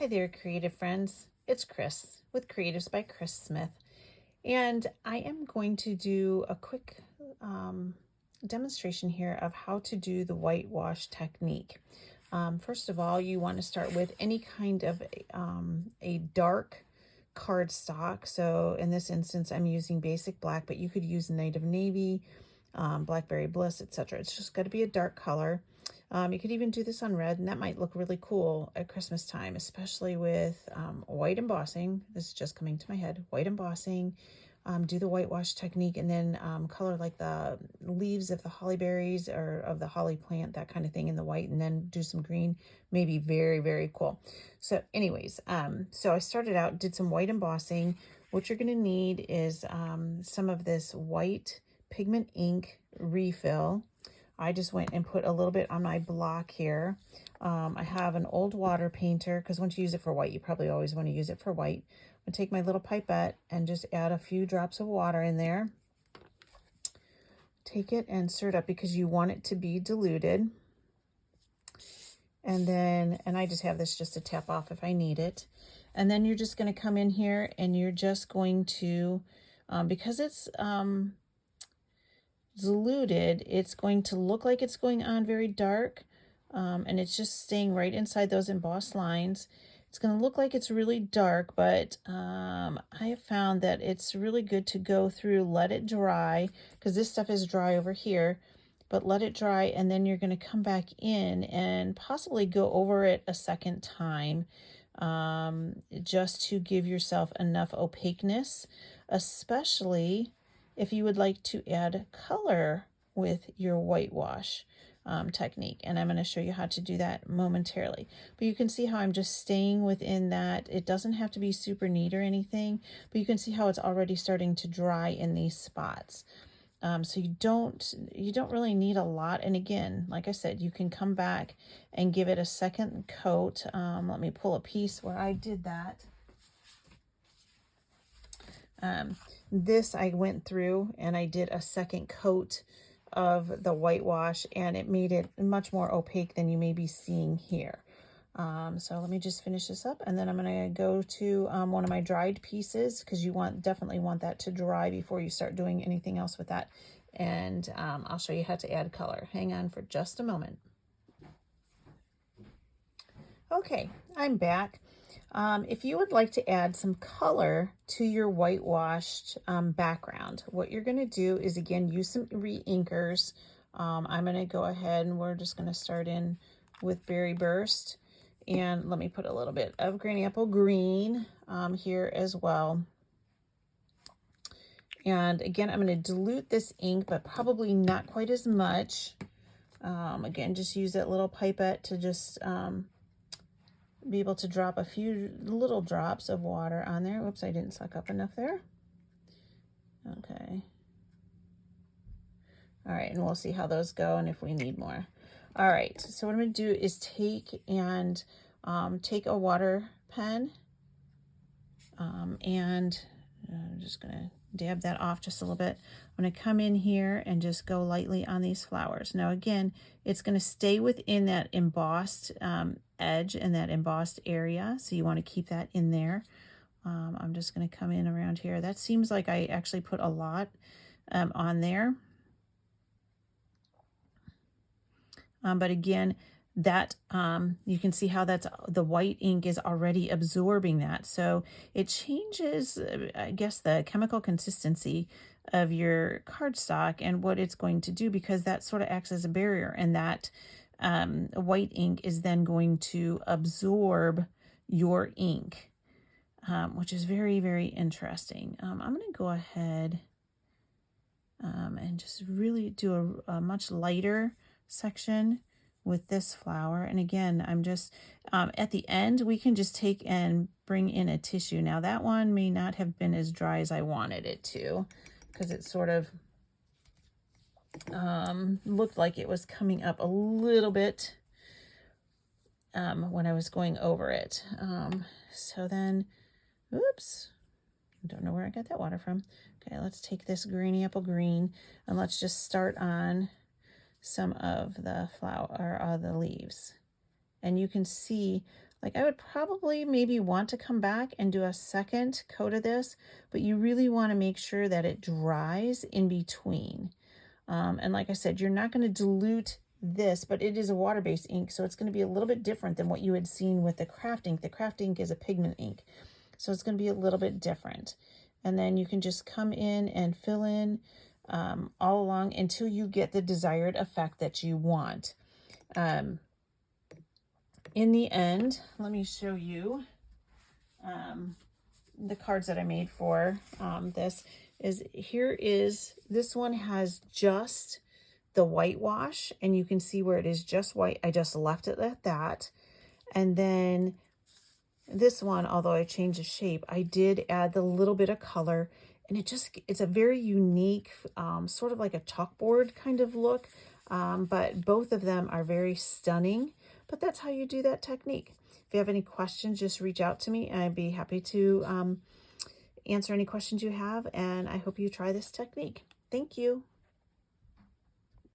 Hi there, creative friends. It's Chris with Creatives by Chris Smith, and I am going to do a quick demonstration here of how to do the whitewash technique. First of all, you want to start with any kind of a dark cardstock. So in this instance, I'm using basic black, but you could use native navy, blackberry bliss, etc. It's just got to be a dark color. You could even do this on red, and that might look really cool at Christmas time, especially with white embossing. This is just coming to my head. White embossing, do the whitewash technique, and then color like the leaves of the holly berries or of the holly plant, that kind of thing, in the white, and then do some green. Maybe very, very cool. So anyways, so I started out, did some white embossing. What you're going to need is some of this white pigment ink refill. I just went and put a little bit on my block here. I have an old water painter, because once you use it for white, you probably always want to use it for white. I'm going to take my little pipette and just add a few drops of water in there. Take it and stir it up because you want it to be diluted. And then, I just have this just to tap off if I need it. And then you're just going to come in here and you're just going to, because it's diluted, it's going to look like it's going on very dark, and it's just staying right inside those embossed lines. It's going to look like it's really dark, but I have found that it's really good to go through, let it dry, because this stuff is dry over here, but let it dry, and then you're going to come back in and possibly go over it a second time, just to give yourself enough opaqueness, especially if you would like to add color with your whitewash technique. And I'm going to show you how to do that momentarily. But you can see how I'm just staying within that. It doesn't have to be super neat or anything, but you can see how it's already starting to dry in these spots. So you don't really need a lot. And again, like I said, you can come back and give it a second coat. Let me pull a piece where I did that. This I went through and I did a second coat of the whitewash, and it made it much more opaque than you may be seeing here. So let me just finish this up, and then I'm going to go to one of my dried pieces, because you definitely want that to dry before you start doing anything else with that. And I'll show you how to add color. Hang on for just a moment. Okay, I'm back. If you would like to add some color to your whitewashed background, what you're going to do is, again, use some re-inkers. I'm going to go ahead and we're just going to start in with Berry Burst. And let me put a little bit of Granny Apple Green here as well. And again, I'm going to dilute this ink, but probably not quite as much. Again, just use that little pipette to just be able to drop a few little drops of water on there. Whoops, I didn't suck up enough there. Okay. All right, and we'll see how those go and if we need more. All right, so what I'm going to do is take a water pen, and I'm just going to dab that off just a little bit. I'm going to come in here and just go lightly on these flowers. Now again, it's going to stay within that embossed edge and that embossed area, so you want to keep that in there. I'm just going to come in around here. That seems like I actually put a lot on there. But again, that you can see how that's the white ink is already absorbing that, so it changes, I guess, the chemical consistency of your cardstock and what it's going to do, because that sort of acts as a barrier, and that white ink is then going to absorb your ink, which is very, very interesting. I'm going to go ahead and just really do a much lighter section with this flower. And again, I'm just at the end, we can just take and bring in a tissue. Now that one may not have been as dry as I wanted it to, because it sort of looked like it was coming up a little bit when I was going over it. So then, oops, I don't know where I got that water from. Okay, let's take this Granny Apple Green and let's just start on some of the flower or the leaves. And you can see Like I would probably maybe want to come back and do a second coat of this, but you really want to make sure that it dries in between. And like I said, you're not going to dilute this, but it is a water-based ink, so it's going to be a little bit different than what you had seen with the craft ink. The craft ink is a pigment ink, so it's going to be a little bit different. And then you can just come in and fill in all along until you get the desired effect that you want. In the end, let me show you the cards that I made for this. This one has just the whitewash, and you can see where it is just white. I just left it at that. And then this one, although I changed the shape, I did add the little bit of color, and it's a very unique, sort of like a chalkboard kind of look. But both of them are very stunning, but that's how you do that technique. If you have any questions, just reach out to me and I'd be happy to answer any questions you have, and I hope you try this technique. Thank you.